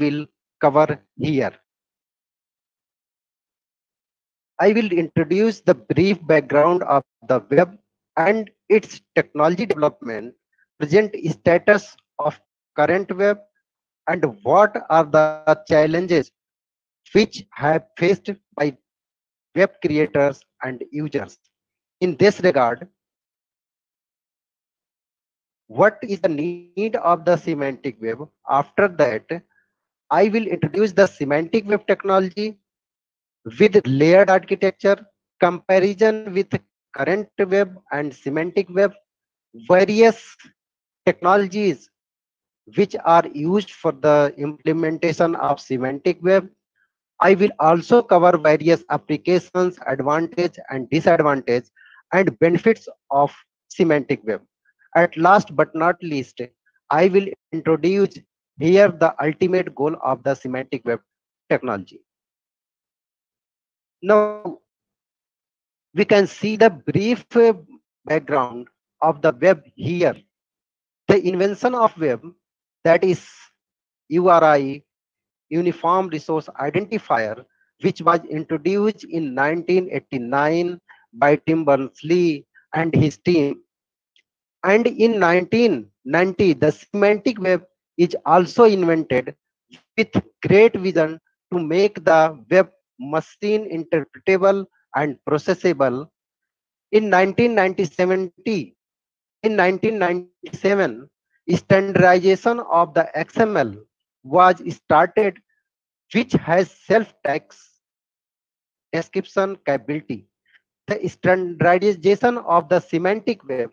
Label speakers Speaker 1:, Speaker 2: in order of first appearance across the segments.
Speaker 1: will cover here. I will introduce the brief background of the web and its technology development, present status of current web, and what are the challenges which have faced by web creators and users. In this regard, what is the need of the semantic web? After that, I will introduce the semantic web technology with layered architecture, comparison with current web and semantic web, various technologies which are used for the implementation of semantic web. I will also cover various applications, advantage and disadvantage, and benefits of semantic web. At last but not least, I will introduce here the ultimate goal of the semantic web technology. Now, we can see the brief background of the web here. The invention of web, that is URI, Uniform Resource Identifier, which was introduced in 1989 by Tim Berners-Lee and his team. And in 1990, the semantic web is also invented with great vision to make the web machine interpretable and processable. In 1997, standardization of the XML was started, which has self-text description capability. The standardization of the semantic web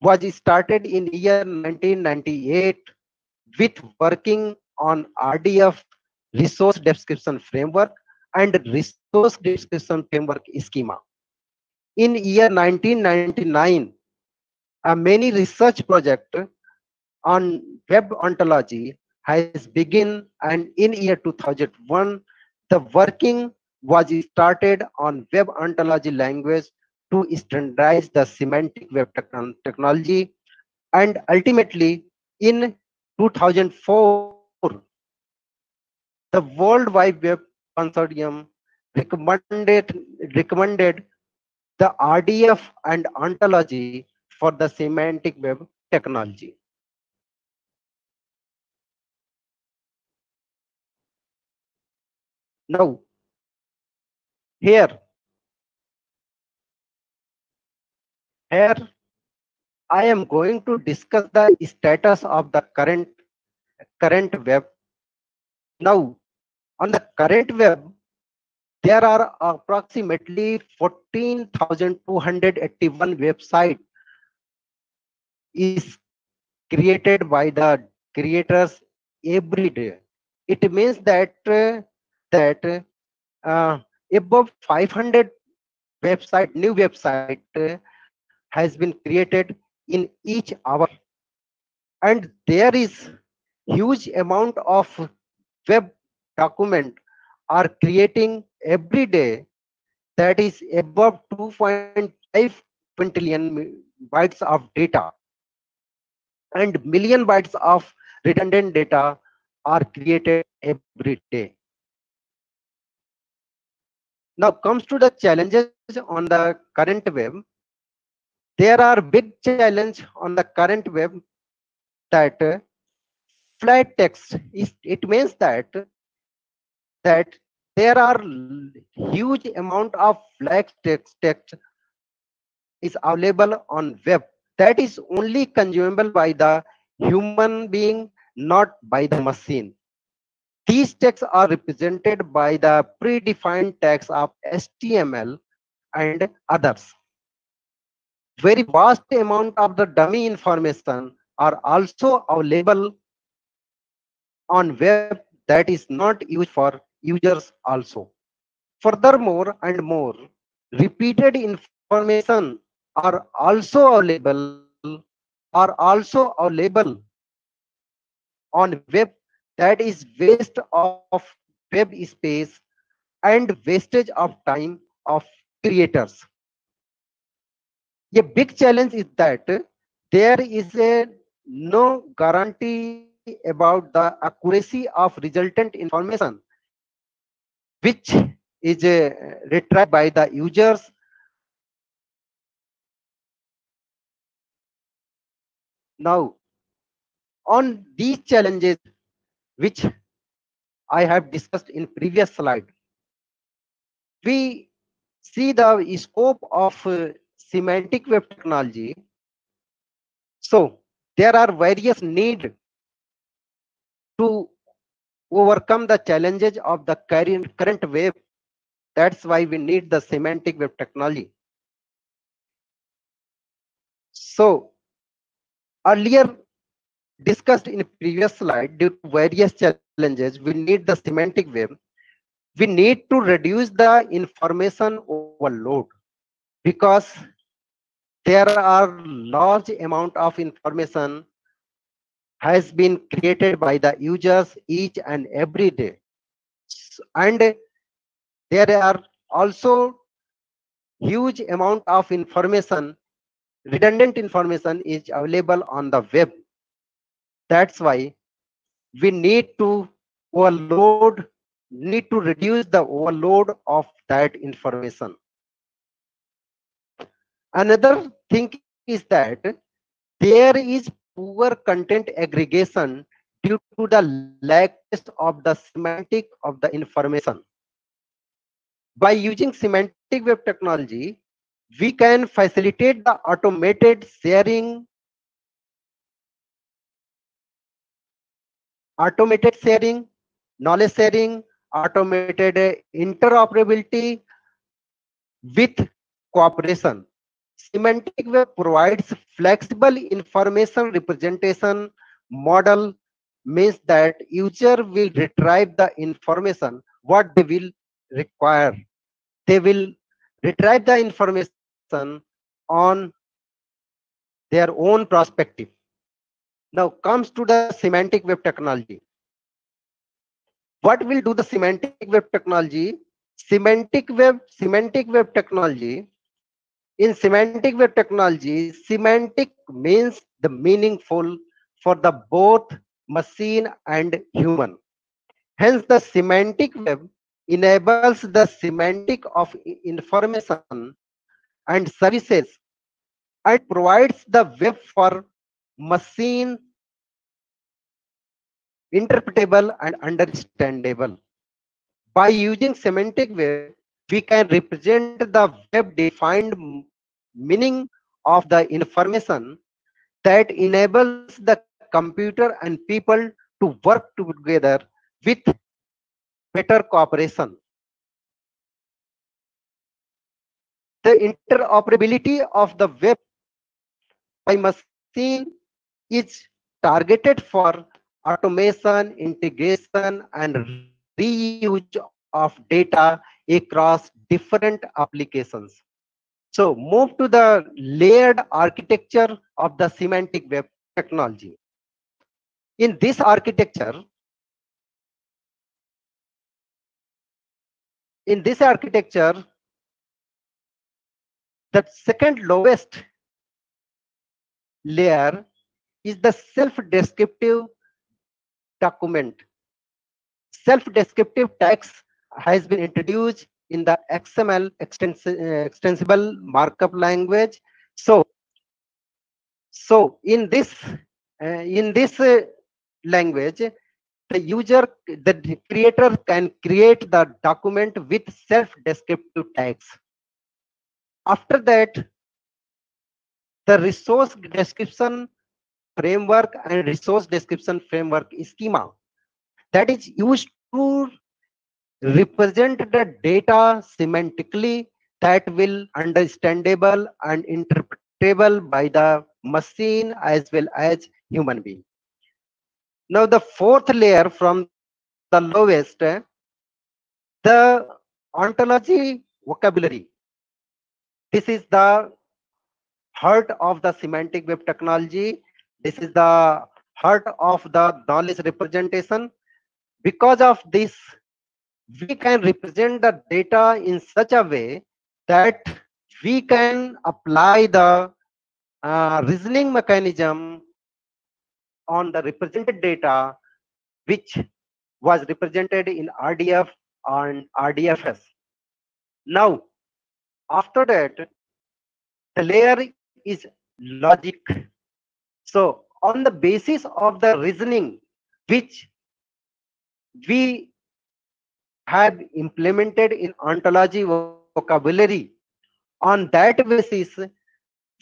Speaker 1: was started in year 1998 with working on RDF, Resource Description Framework, and Resource Description Framework schema. In year 1999, a many research project on web ontology has begun, and in year 2001, the working was started on web ontology language to standardize the semantic web technology, and ultimately in 2004, the World Wide Web Consortium recommended the RDF and ontology for the semantic web technology. Now, here, here I am going to discuss the status of the current web. Now, on the current web, there are approximately 14,281 websites is created by the creators every day. It means that above 500 new website has been created in each hour, and there is huge amount of web document are creating every day, that is above 2.5 quintillion bytes of data, and million bytes of redundant data are created every day. Now comes to the challenges on the current web. There are big challenge on the current web, that flat text is, it means that there are huge amount of flat text is available on web, that is only consumable by the human being, not by the machine. These texts are represented by the predefined tags of HTML and others. Very vast amount of the dummy information are also available on web, that is not used for users also. Furthermore and more, repeated information are also available on web, that is waste of web space and wastage of time of creators. A big challenge is that there is a no guarantee about the accuracy of resultant information, which is retrieved by the users. Now, on these challenges, which I have discussed in previous slide, we see the scope of semantic web technology. So there are various needs to overcome the challenges of the current web. That's why we need the semantic web technology. So earlier discussed in previous slide, due to various challenges, we need the semantic web. We need to reduce the information overload because there are large amount of information has been created by the users each and every day. And there are also huge amount of information, redundant information is available on the web. That's why we need to overload, need to reduce the overload of that information. Another thing is that there is poor content aggregation due to the lack of the semantic of the information. By using semantic web technology, we can facilitate the automated sharing, knowledge sharing, automated interoperability with cooperation. Semantic web provides flexible information representation model, means that user will retrieve the information what they will require. They will retrieve the information on their own perspective. Now comes to the semantic web technology. What will do the semantic web technology? Semantic web technology. In semantic web technology, semantic means the meaningful for the both machine and human. Hence, the semantic web enables the semantic of information and services and provides the web for machine interpretable and understandable. By using semantic web, we can represent the web defined meaning of the information that enables the computer and people to work together with better cooperation. The interoperability of the web by machine is targeted for automation, integration, and reuse of data across different applications. So move to the layered architecture of the semantic web technology. In this architecture, the second lowest layer is the self-descriptive document. Self-descriptive text has been introduced in the XML extensible markup language. So in this language, the creator can create the document with self-descriptive tags. After that, the resource description framework and resource description framework schema that is used to represent the data semantically that will understandable and interpretable by the machine as well as human being. Now the fourth layer from the lowest, the ontology vocabulary. This is the heart of the semantic web technology. This is the heart of the knowledge representation. Because of this, we can represent the data in such a way that we can apply the reasoning mechanism on the represented data which was represented in RDF and RDFS. Now, after that, the layer is logic. So, on the basis of the reasoning which we have implemented in ontology vocabulary, on that basis,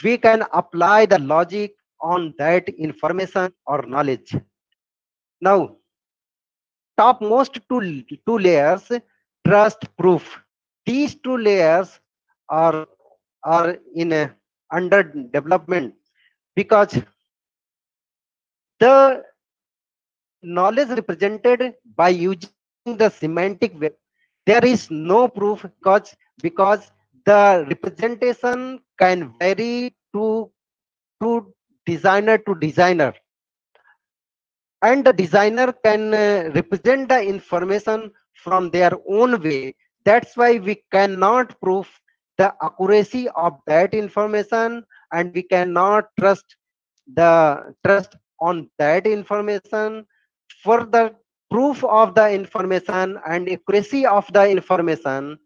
Speaker 1: we can apply the logic on that information or knowledge. Now, topmost two layers, trust proof. These two layers are in a under development because the knowledge represented by using the semantic web, there is no proof because the representation can vary to designer to designer, and the designer can represent the information from their own way. That's why we cannot prove the accuracy of that information, and we cannot trust on that information. For the proof of the information and accuracy of the information,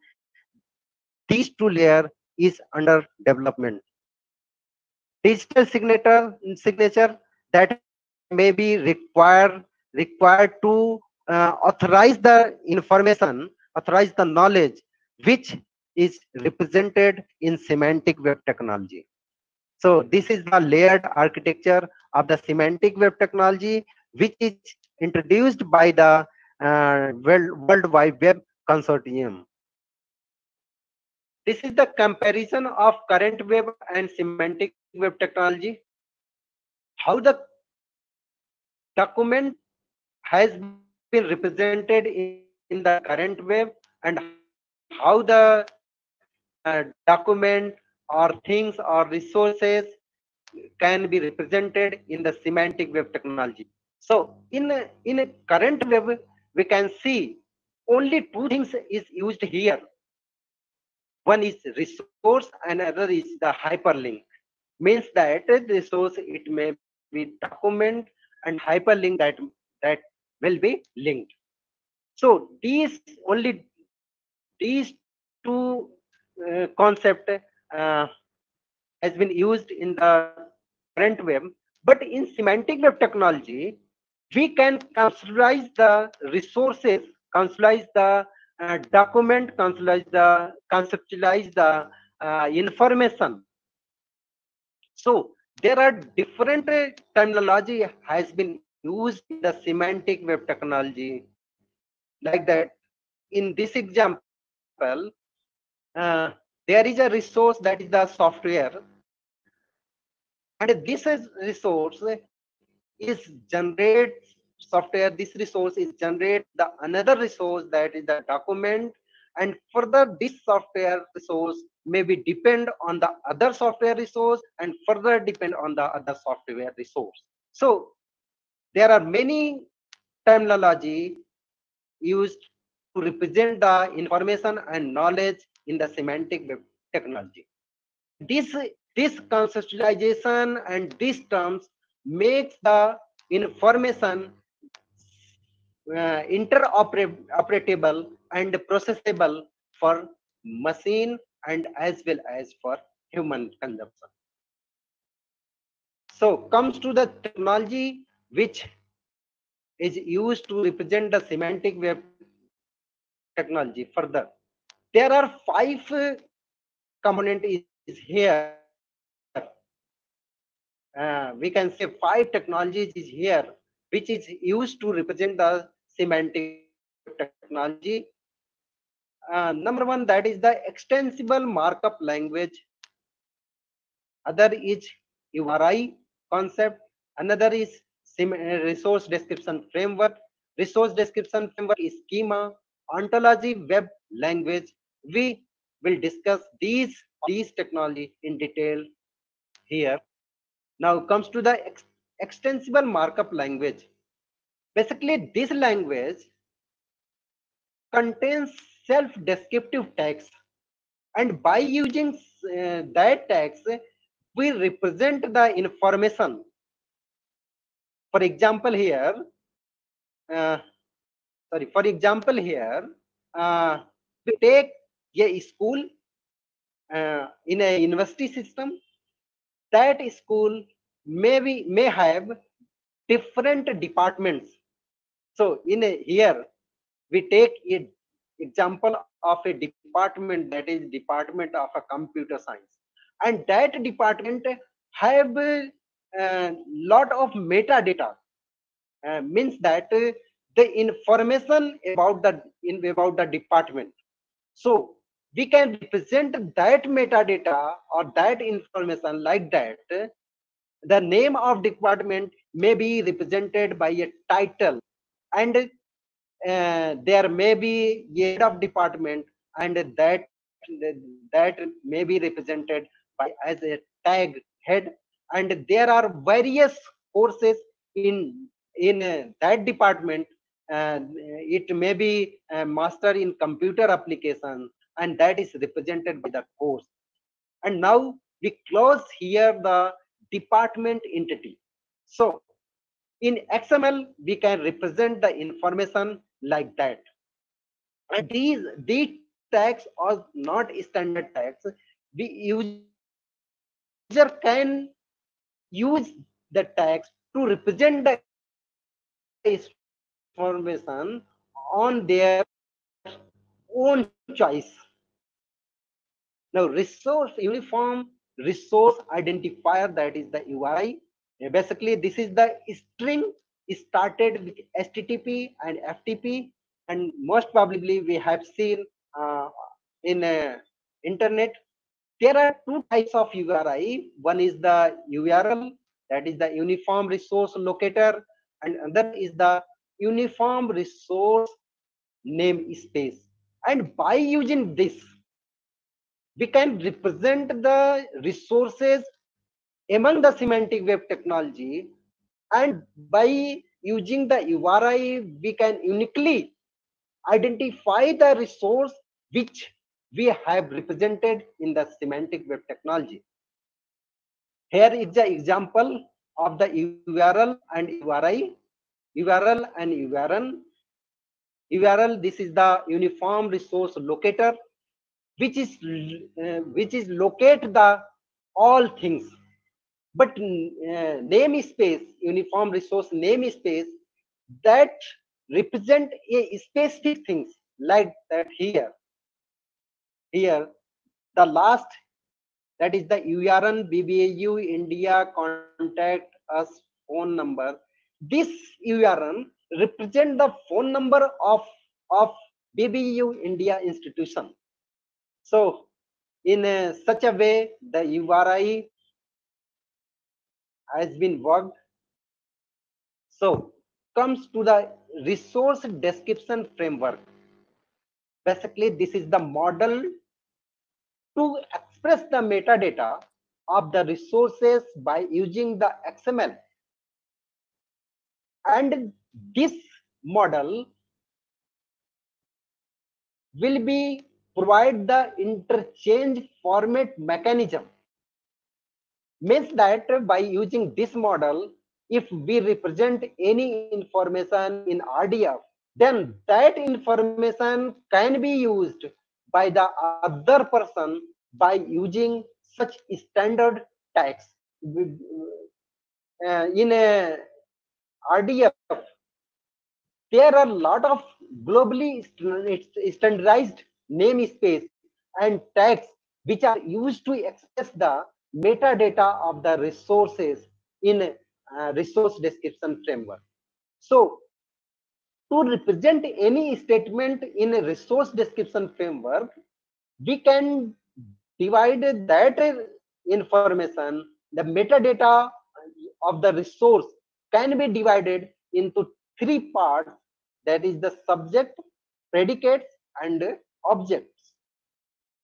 Speaker 1: these two layer is under development. Digital signature that may be required to authorize the information, authorize the knowledge which is represented in semantic web technology. So this is the layered architecture of the semantic web technology, which is introduced by the World Wide Web Consortium. This is the comparison of current web and semantic web technology. How the document has been represented in the current web, and how the document or things or resources can be represented in the semantic web technology. So in a current web, we can see only two things is used here. One is resource and other is the hyperlink. Means that the resource, it may be document, and hyperlink that will be linked. So these two concept has been used in the current web, but in semantic web technology, we can conceptualize the resources, conceptualize the information. So there are different terminology has been used in the semantic web technology. Like that, in this example, uh, there is a resource that is the software, and this resource is generate software. This resource is generate the another resource that is the document, and further this software resource may be depend on the other software resource, and further depend on the other software resource. So there are many terminology used to represent the information and knowledge in the semantic web technology. This conceptualization and these terms makes the information interoperable and processable for machine and as well as for human consumption. So comes to the technology which is used to represent the semantic web technology further. There are five component is here. We can say five technologies is here, which is used to represent the semantic web technology. Number one, that is the extensible markup language. Other is URI concept. Another is resource description framework. Resource description framework is schema. Ontology web language. We will discuss these technology in detail here. Now comes to the extensible markup language. Basically, this language contains self-descriptive text, and by using that text, we represent the information For example here, uh, for example here, uh, we take a school in a university system. That school may have different departments. So in here we take a example of a department, that is department of a computer science, and that department have a lot of metadata, means that the information about the department. So we can represent that metadata or that information like that. The name of department may be represented by a title, and there may be a head of department, and that may be represented by as a tag head. And there are various courses in that department. It may be a master in computer application, and that is represented by the course. And now we close here the department entity. So in XML we can represent the information like that. And these tags are not standard tags. The user can use the tags to represent the information on their own choice. Now uniform resource identifier, that is the URI. Basically this is the string started with HTTP and FTP, and most probably we have seen in internet. There are two types of URI. One is the URL, that is the uniform resource locator, and another is the uniform resource namespace. And by using this, we can represent the resources among the semantic web technology. And by using the URI, we can uniquely identify the resource which we have represented in the semantic web technology. Here is the example of the URL and URI. URL and URN. URL, this is the uniform resource locator, which is locate the all things. But namespace, uniform resource namespace, that represent a specific things like that. Here the last, that is the URN BBAU India contact us phone number. This URN represent the phone number of BBU India institution. So in such a way the URI has been worked. So comes to the resource description framework. Basically this is the model to express the metadata of the resources by using the XML. And this model will be provide the interchange format mechanism. Means that by using this model, if we represent any information in RDF, then that information can be used by the other person by using such standard tags. In a RDF, there are a lot of globally standardized namespace and tags which are used to express the metadata of the resources in resource description framework. So to represent any statement in a resource description framework, we can divide that information, the metadata of the resource can be divided into three parts, that is the subject, predicates, and objects.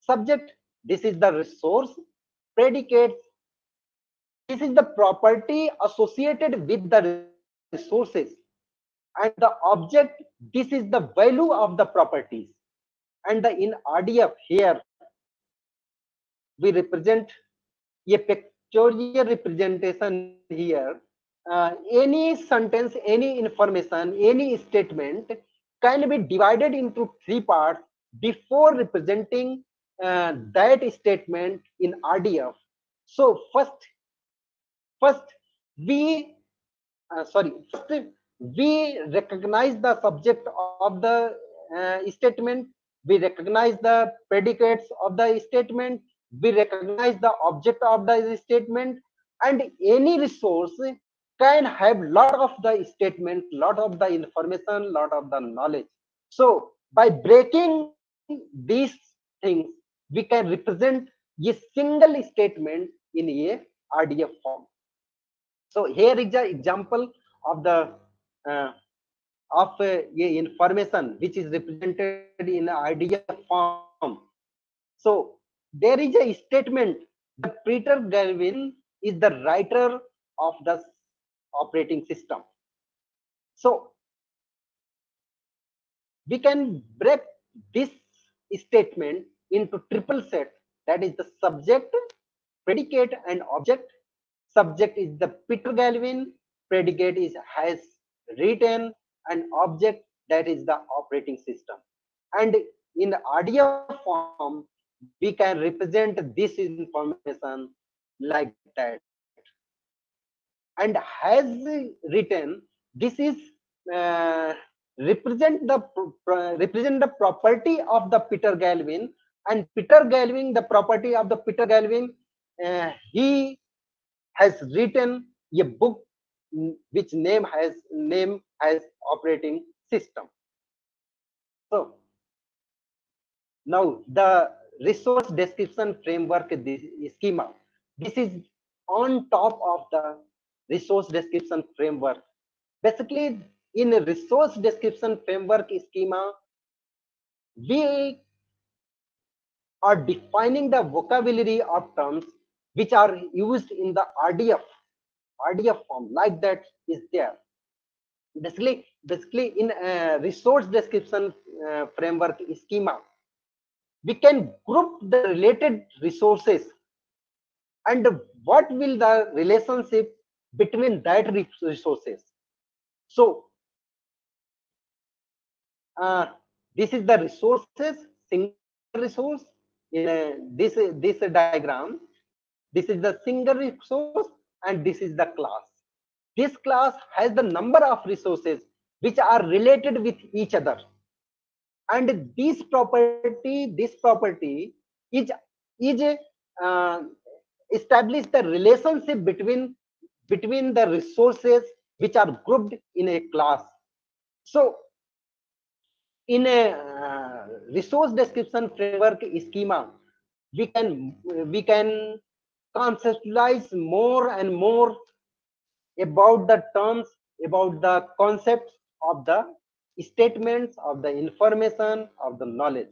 Speaker 1: Subject, this is the resource. Predicates, this is the property associated with the resources. And the object, this is the value of the properties. And in RDF here, we represent a pictorial representation here. any sentence, any information, any statement can be divided into three parts before representing that statement in RDF. So first we first we recognize the subject of the statement, we recognize the predicates of the statement, we recognize the object of the statement, and any resource can have lot of the statement, lot of the information, lot of the knowledge. So by breaking these things, we can represent a single statement in a RDF form. So here is the example of the uh, a information which is represented in IDF form. So there is a statement: the Peter Galvin is the writer of the operating system. So we can break this statement into triple set, that is the subject, predicate, and object. Subject is the Peter Galvin, predicate is has written, and object, that is the operating system. And in the RDF form, we can represent this information like that. And has written, this is uh, represent the property of the Peter Galvin, and Peter Galvin, the property of the Peter Galvin, he has written a book which name has operating system. So now the resource description framework, this schema, this is on top of the resource description framework. Basically, in a resource description framework schema, we are defining the vocabulary of terms which are used in the RDF form, like that is there. Basically in a resource description framework schema, we can group the related resources, and what will the relationship between that resources. So uh, this is the resources, single resource in this diagram. This is the single resource, and this is the class. This class has the number of resources which are related with each other, and this property is uh, establish the relationship between the resources which are grouped in a class. So in a resource description framework schema, we can conceptualize more and more about the terms, about the concepts of the statements, of the information, of the knowledge.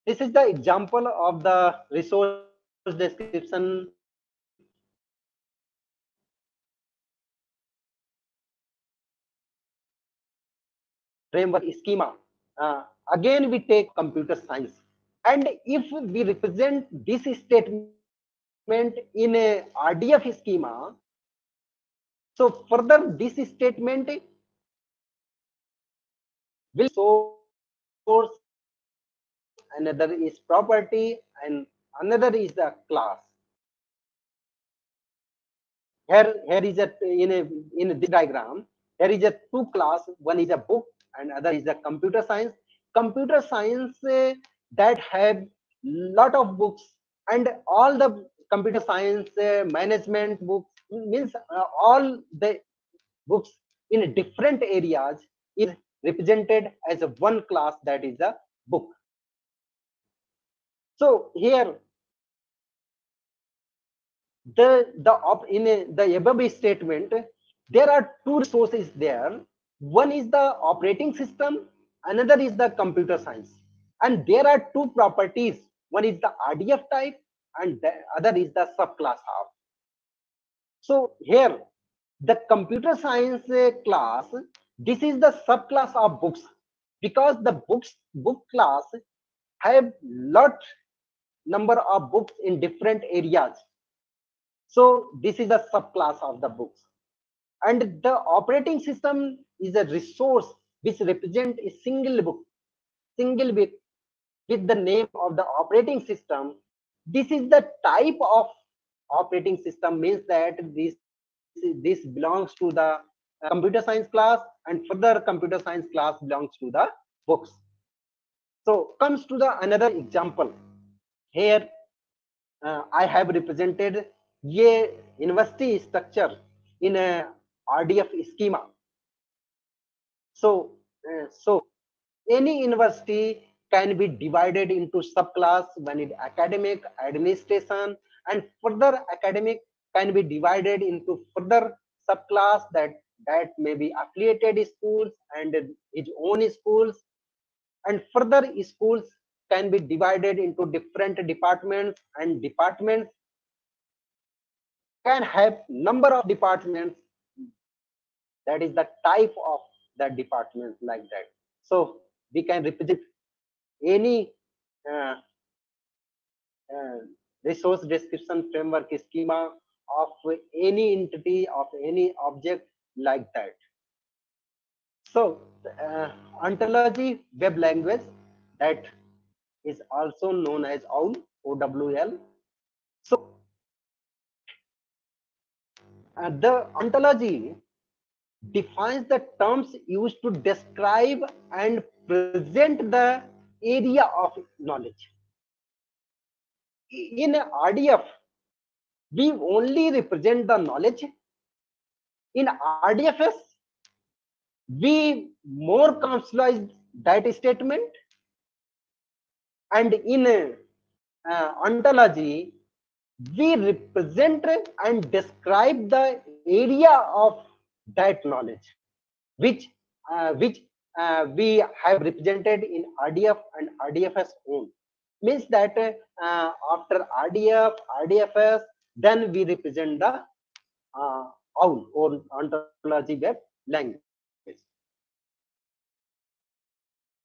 Speaker 1: This is the example of the resource description framework schema. Again, we take computer science. And if we represent this statement in a RDF schema, so further this statement will source, another is property, and another is the class. Here is a in this diagram, there is a two class. One is a book, and other is a computer science. Computer science that have lot of books, and all the computer science management books, means all the books in different areas is represented as a one class, that is a book. So here the above statement, there are two resources there. One is the operating system, another is the computer science, and there are two properties. One is the RDF type, and the other is the subclass of. So here the computer science class, this is the subclass of books, because the book class have lot number of books in different areas. So this is a subclass of the books. And the operating system is a resource which represents a single book with the name of the operating system. This is the type of operating system, means that this belongs to the computer science class, and further computer science class belongs to the books. So comes to the another example. Here I have represented a university structure in a RDF schema. So any university can be divided into subclass. One is academic, administration, and further academic can be divided into further subclass that may be affiliated schools and its own schools, and further schools can be divided into different departments, and departments can have number of departments. That is the type of that department, like that. So we can represent any uh, uh, resource description framework schema of any entity, of any object, like that. So ontology web language, that is also known as OWL. So the ontology defines the terms used to describe and present the area of knowledge. In RDF, we only represent the knowledge. In RDFS, we more conceptualize that statement, and in ontology, we represent and describe the area of that knowledge, which we have represented in RDF and RDFS own. Means that after RDF, RDFS, then we represent the OWL, or ontology web language.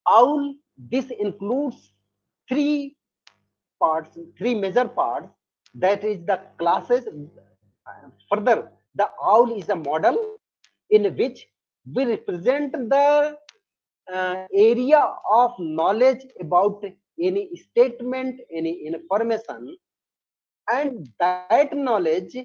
Speaker 1: OWL, this includes three parts, three major parts. That is the classes. Further, the OWL is a model in which we represent the area of knowledge about any statement, any information, and that knowledge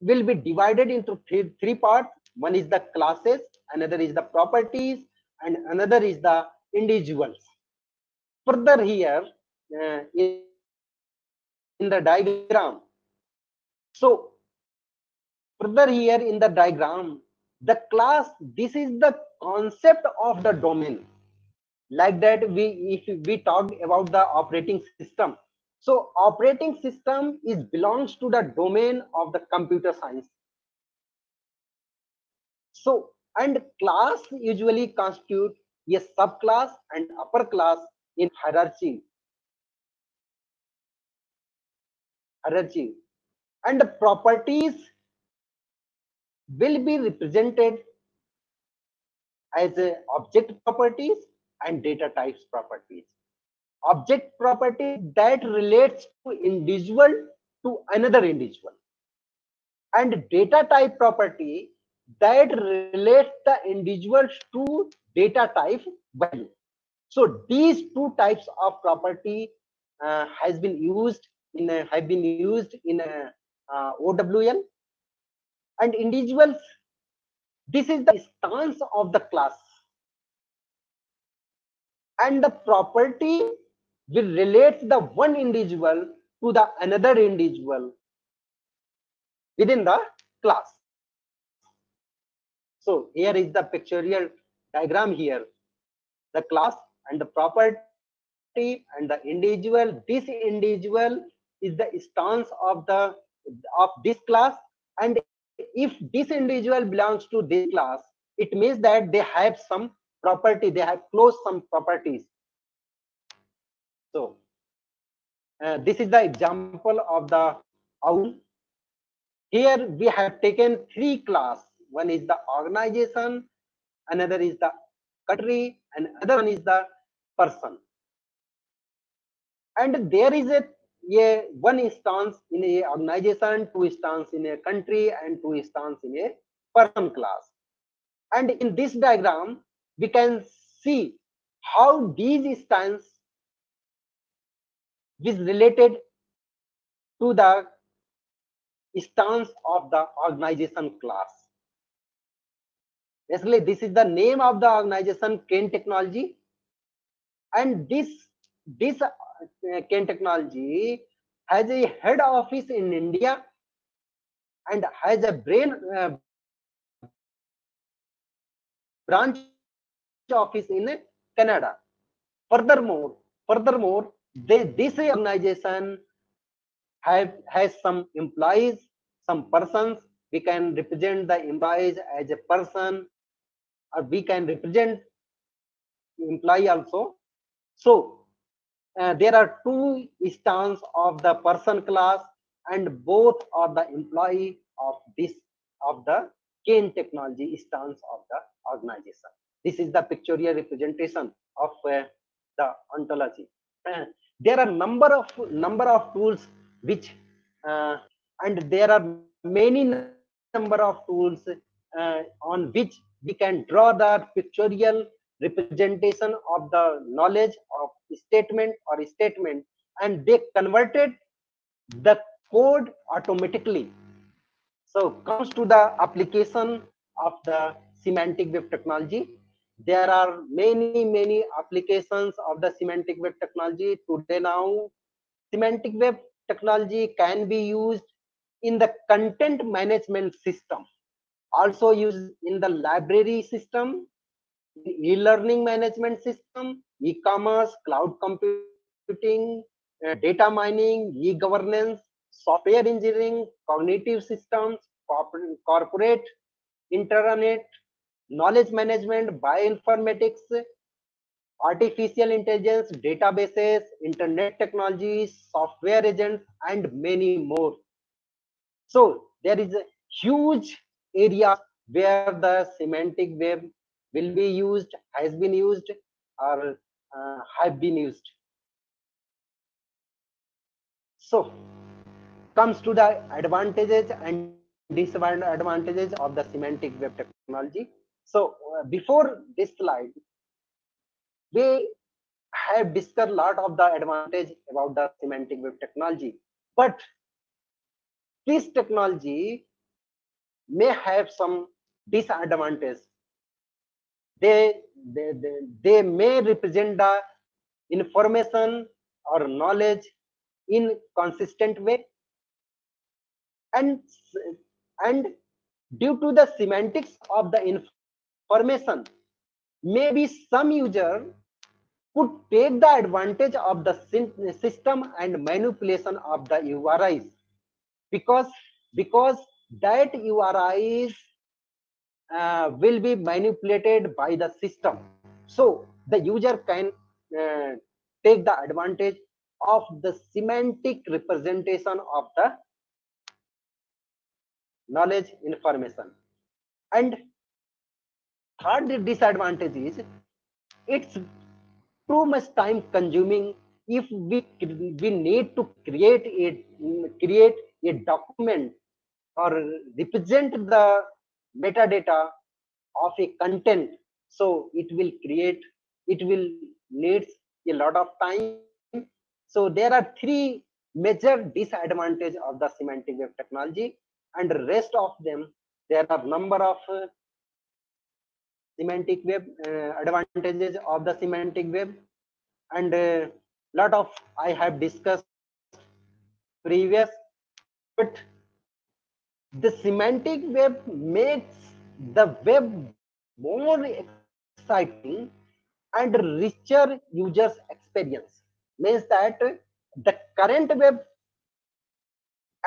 Speaker 1: will be divided into three parts. One is the classes, another is the properties, and another is the individuals. Further here in the diagram, so further here in the diagram, the class, this is the concept of the domain. Like that, if we talk about the operating system, so operating system is belongs to the domain of the computer science. So, and class usually constitute a subclass and upper class in hierarchy, and the properties will be represented as object properties and data types properties. Object property that relates to individual to another individual, and data type property that relates the individuals to data type value. So these two types of property has been used in OWL. And individuals, this is the stance of the class, and the property will relate the one individual to the another individual within the class. So here is the pictorial diagram here. The class and the property and the individual. This individual is the stance of this class, and if this individual belongs to this class, it means that they have some property, they have closed some properties. So this is the example of the OWL. Here we have taken three classes. One is the organization, another is the country, and other one is the person. And there is a ये one instance in a organization, two instance in a country, and two instance in a person class. And in this diagram, we can see how these instance is related to the instance of the organization class. Basically, this is the name of the organization, Kane Technology, and this Kane Technology has a head office in India and has a branch office in Canada. Furthermore, this organization has some employees, some persons. We can represent the employees as a person, or we can represent employee also. So there are two instances of the person class, and both are the employee of the Kane Technology instance of the organization. This is the pictorial representation of the ontology. There are number of tools which and there are many number of tools on which we can draw the pictorial representation of the knowledge of statement or statement, and they converted the code automatically. So comes to the application of the semantic web technology. There are many applications of the semantic web technology today. Now semantic web technology can be used in the content management system, also used in the library system, e-learning management system, e-commerce, cloud computing, data mining, e-governance, software engineering, cognitive systems, corporate intranet, knowledge management, bioinformatics, artificial intelligence, databases, internet technologies, software agents, and many more. So there is a huge area where the semantic web will be used, has been used, or have been used. So comes to the advantages and disadvantages of the semantic web technology. So before this slide, we have discussed a lot of the advantage about the semantic web technology, but this technology may have some disadvantages. They may represent the information or knowledge in consistent way, and and due to the semantics of the information, maybe some user could take the advantage of the system and manipulation of the URIs, because because that URIs will be manipulated by the system. So the user can uh, take the advantage of the semantic representation of the knowledge information. And third disadvantage is it's too much time consuming if we need to create a document or represent the metadata of a content. So it will needs a lot of time. So there are three major disadvantages of the semantic web technology, and the rest of them, there are number of semantic web advantages of the semantic web, and lot of I have discussed previous. But the semantic web makes the web more exciting and richer users experience. Means that the current web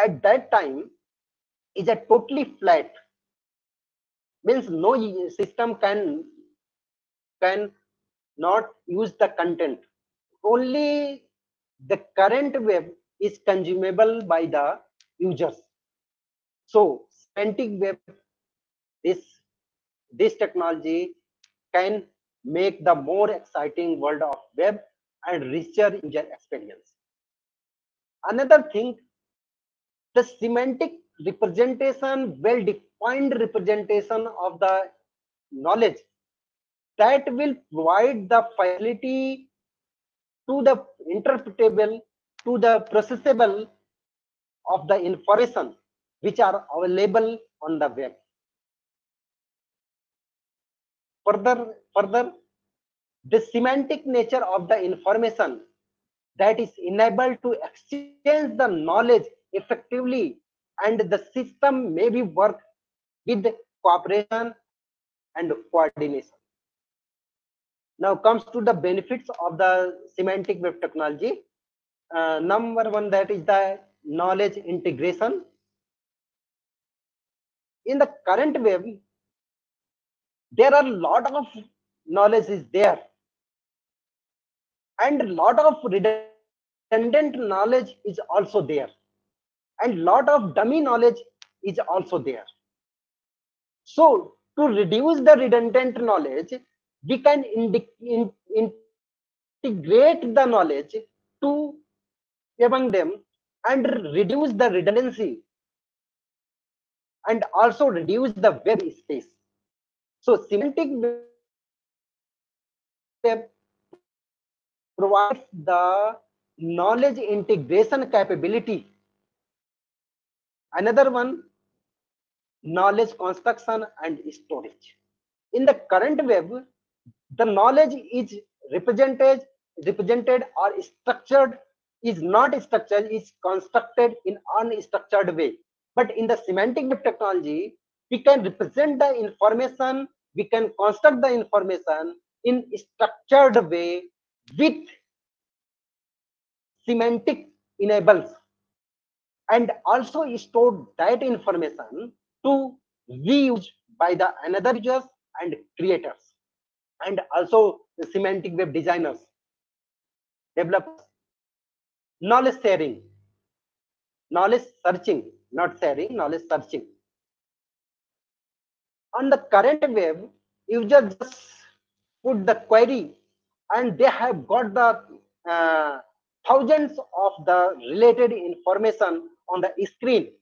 Speaker 1: at that time is a totally flat. Means no system can not use the content. Only the current web is consumable by the users. So semantic web, this this technology can make the more exciting world of web and richer user experience. Another thing, the semantic representation, well-defined representation of the knowledge that will provide the facility to the interpretable, to the processable of the information which are available on the web. Further, the semantic nature of the information that is enabled to exchange the knowledge effectively, and the system may be work with cooperation and coordination. Now comes to the benefits of the semantic web technology. Number one, that is the knowledge integration. In the current web, there are a lot of knowledge is there, and a lot of redundant knowledge is also there, and lot of dummy knowledge is also there. So to reduce the redundant knowledge, we can integrate the knowledge to among them and reduce the redundancy, and also reduce the web space. So semantic web provides the knowledge integration capability. Another one, knowledge construction and storage. In the current web, the knowledge is represented or structured, is not structured, is constructed in unstructured way. But in the semantic web technology, we can represent the information, we can construct the information in structured way with semantic enables, and also store that information to reuse by the another users and creators, and also the semantic web designers, developers. Knowledge sharing, knowledge searching, not sharing, knowledge searching. On the current web, users just put the query and they have got the thousands of the related information on the screen.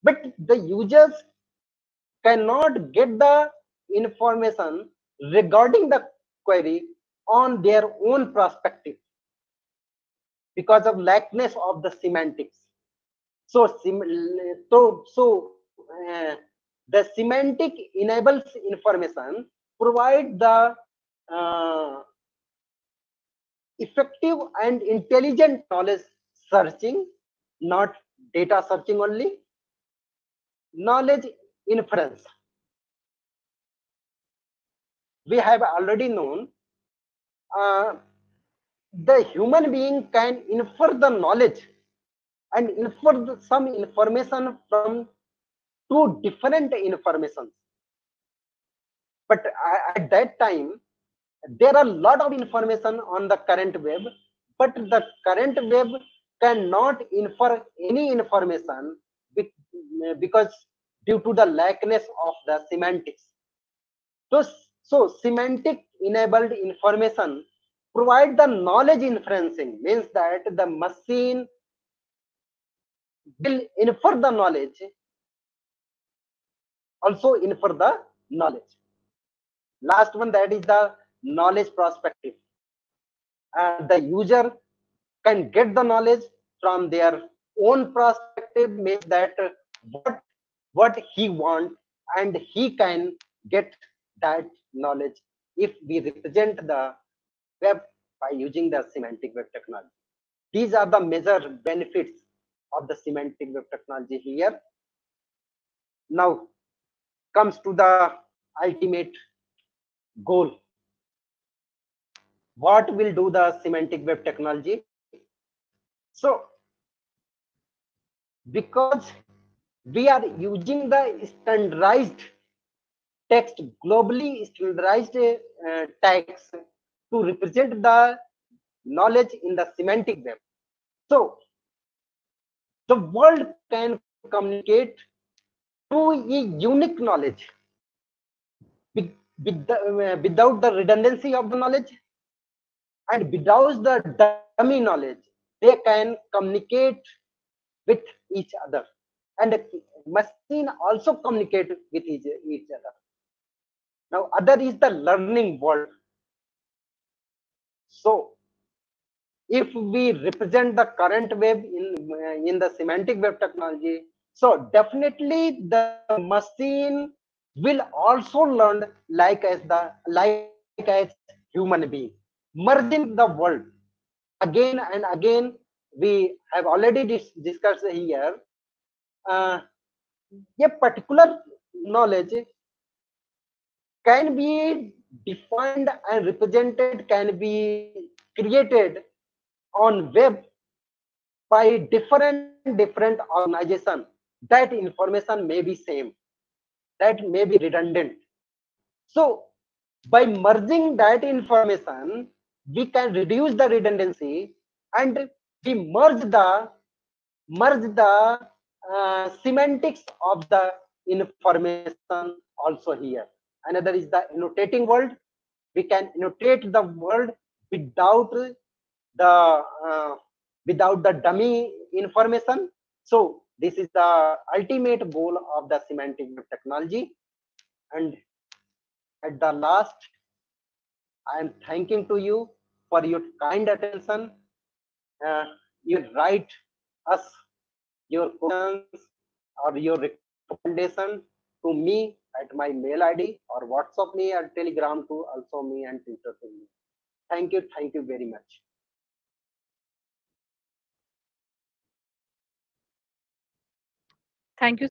Speaker 1: But the users cannot get the information regarding the query on their own perspective because of lackness of the semantics. So, the semantic enables information, provide the effective and intelligent knowledge searching, not data searching only. Knowledge inference. We have already known the human being can infer the knowledge and infer some information from two different informations. But at that time, there are a lot of information on the current web, but the current web cannot infer any information because due to the lackness of the semantics. So semantic enabled information provide the knowledge inferencing, means that the machine will infer the knowledge, also infer the knowledge. Last one, that is the knowledge perspective. The user can get the knowledge from their own perspective, means that what he want, and he can get that knowledge if we represent the web by using the semantic web technology. These are the major benefits of the semantic web technology here. Now comes to the ultimate goal. What will do the semantic web technology? So because we are using the standardized text, globally standardized tags to represent the knowledge in the semantic web. So the world can communicate to a unique knowledge without the redundancy of the knowledge and without the dummy knowledge. they can communicate with each other, and machine also communicate with each other. Now other is the learning world. So if we represent the current web in the semantic web technology, so definitely the machine will also learn like as human being, merging the world again and again. We have already discussed here, uh, a particular knowledge can be defined and represented, can be created on web by different organization. That information may be same, that may be redundant. So by merging that information, we can reduce the redundancy, and we merge the semantics of the information also here. Another is the annotating world. We can annotate the world without the uh, without the dummy information. So this is the ultimate goal of the semantic web technology. And at the last, I am thanking to you for your kind attention. You write us your questions or your recommendation to me at my mail ID, or WhatsApp me or Telegram to also me, and Twitter to me. Thank you very much.
Speaker 2: Thank you